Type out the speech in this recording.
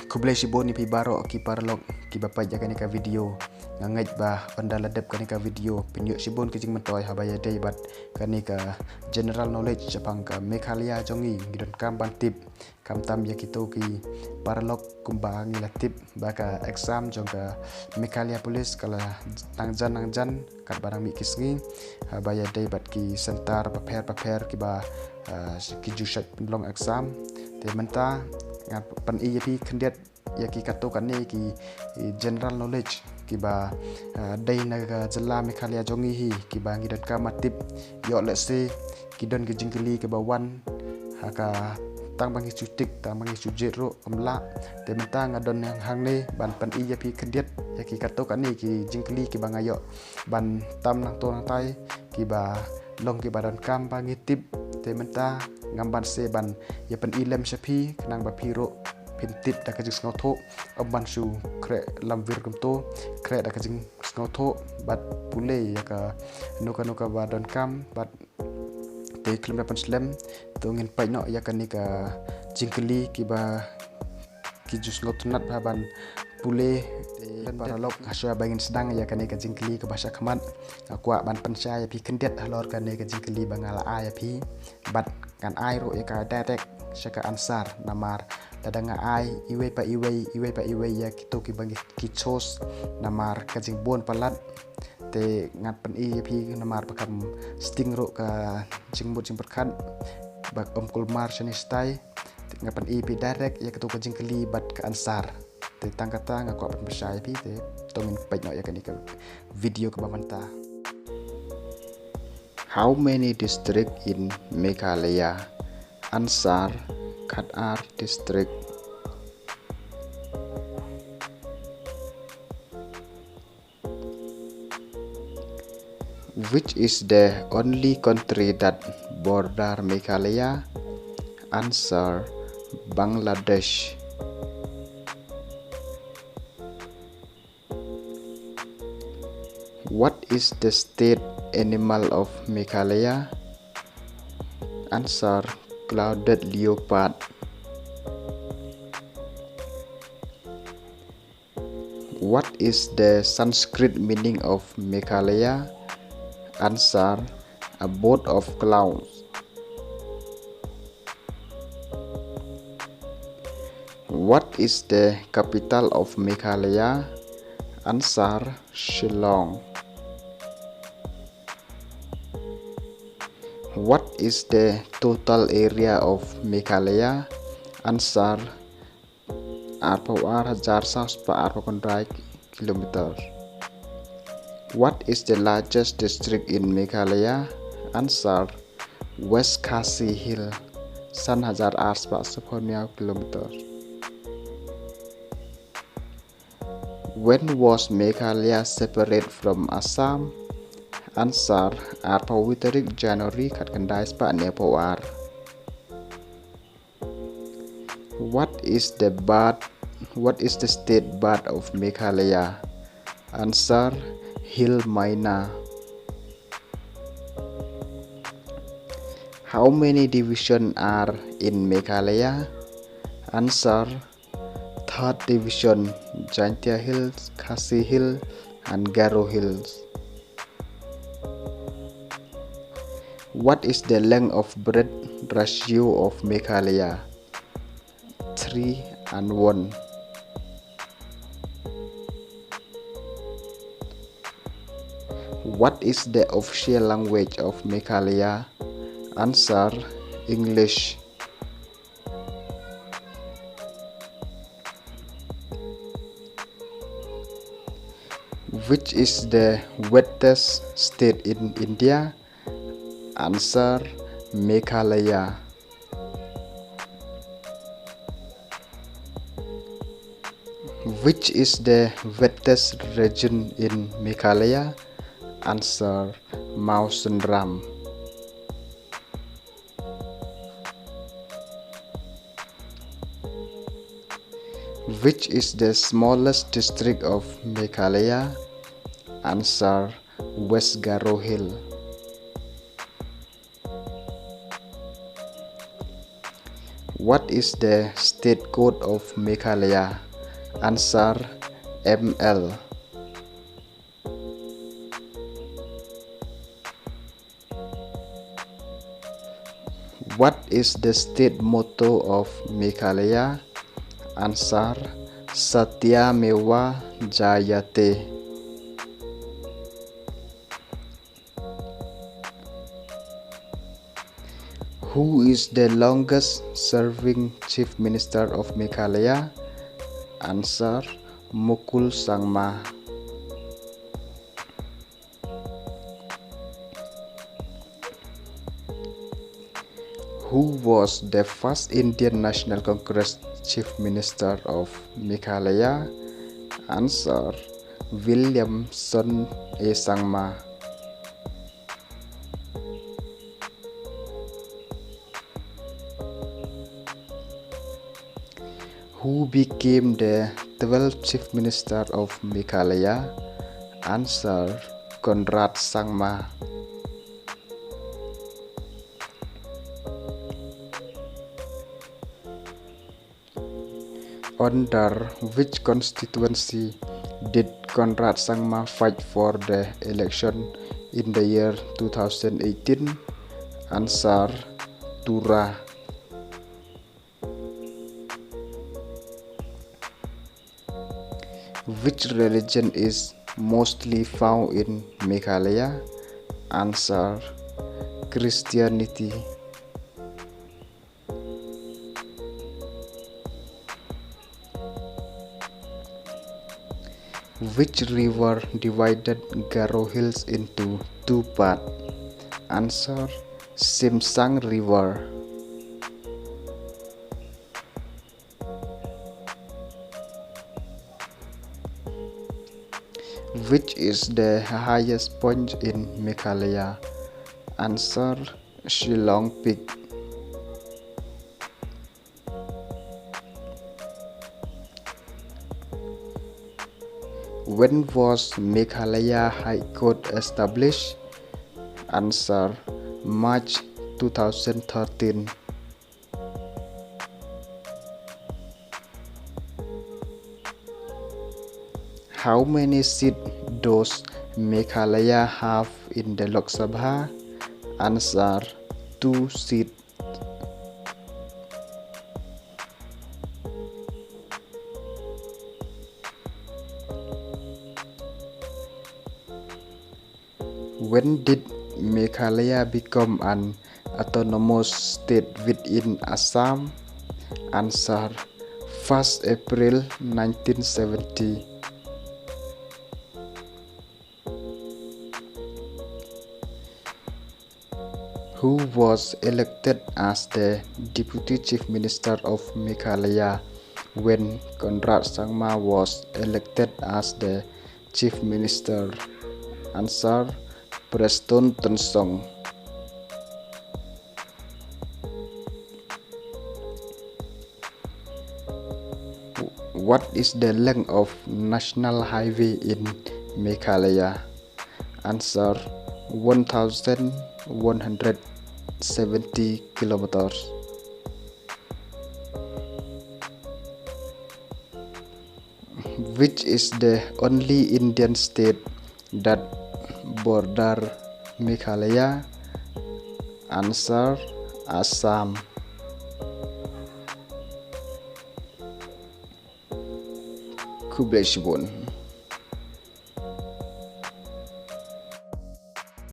Kublai sibon ni pi barok ki parlok ki bapai jaga ni ka video ngait bah pandal ladap ka ni ka video penyuk sibon ki jing mentoy habaya day bat ka ni ka general knowledge japang ka Meghalaya jongi gidon kam bantip kam tam ya kita ki parlok kumbang latip baka exam jongka Meghalaya Police kala nangjan kat barang mi kisngi habaya day bat ki sentar paper ki ba ki jusat pendolong exam te menta ngat pan i pi kendiat ya ki katokan ni ki general knowledge ki ba day na jela Meghalaya jongi hi ki ba ngidan ka matip yo let's say ki don ki jingkeli ke ba wan haka tang bangi cutik tang bangi sujero amla te menta ngadon yang hang ni ban pan i ya pi kendiat ya ki katokan ni ki jingkeli ki ba ngayo ban tam nang to nang tai ki ba long ki badan kam bangi tip te menta ngamban se ban ya pan ilem shapi nang ba piro pintit da kajing sngoto amban su kre lamvir kumto kre da kajing sngoto bat pule ya ka nuka badan kam bat te klem pan slem to ngin pai no ya kan ni ka jingkeli ki ba ki jus sngoto nat ban pule para lok asya bangin sedang ya kan ni ka jingkeli ke bahasa khamat akwa ban pansya ya pi kendet halor kan ni ka jingkeli bangala a ya pi bat kan ai ro ya ka direct syaka ansar namar dadanga ai iwe pa iwe ya kito ki bangi kichos namar kajing bon palat te ngat pen i pi namar pakam sting ro ka jingbut jing perkan bak kulmar shanistai ngat pen i pi direct ya kito kajing keli bat ka ansar te tangkata ngakwa pen bersai pi te tongin pai no ya kan ka video ke bamanta. How many district in Meghalaya? Answer Khatar district. Which is the only country that border Meghalaya? Answer Bangladesh. What is the state animal of Meghalaya? Answer clouded leopard. What is the Sanskrit meaning of Meghalaya? Answer abode of clouds. What is the capital of Meghalaya? Answer Shillong. What is the total area of Meghalaya? Answer 4,142 kilometers. What is the largest district in Meghalaya? Answer West Khasi Hill 1,849 kilometers. When was Meghalaya separate from Assam? Answer Arpawitarik January Katkandai Spanya Powar. What is the state bird of Meghalaya? Answer Hill Myna. How many divisions are in Meghalaya? Answer third division Jaintia Hills, Khasi Hill and Garo Hills. What is the length of breadth ratio of Meghalaya? 3:1. What is the official language of Meghalaya? Answer English. Which is the wettest state in India? Answer Meghalaya. Which is the wettest region in Meghalaya? Answer Mawsynram. Which is the smallest district of Meghalaya? Answer West Garo Hill. What is the state code of Meghalaya? Answer ML. What is the state motto of Meghalaya? Answer Satya Mewa Jayate. Who is the longest serving Chief Minister of Meghalaya? Answer Mukul Sangma. Who was the first Indian National Congress Chief Minister of Meghalaya? Answer Williamson A. Sangma. Who became the 12th Chief Minister of Meghalaya? Answer Conrad Sangma. Under which constituency did Conrad Sangma fight for the election in the year 2018? Answer Tura. Which religion is mostly found in Meghalaya? Answer Christianity. Which river divided Garo Hills into two parts? Answer Simsang River. Which is the highest point in Meghalaya? Answer Shillong Peak. When was Meghalaya High Court established? Answer March 2013. How many seats does Meghalaya have in the Lok Sabha? Answer 2 seats. When did Meghalaya become an autonomous state within Assam? Answer 1st April 1970. Who was elected as the Deputy Chief Minister of Meghalaya when Conrad Sangma was elected as the Chief Minister? Answer Preston Tensong. What is the length of national highway in Meghalaya? Answer 1,170 kilometers. Which is the only Indian state that border Meghalaya? Answer Assam. Kublai Shibun.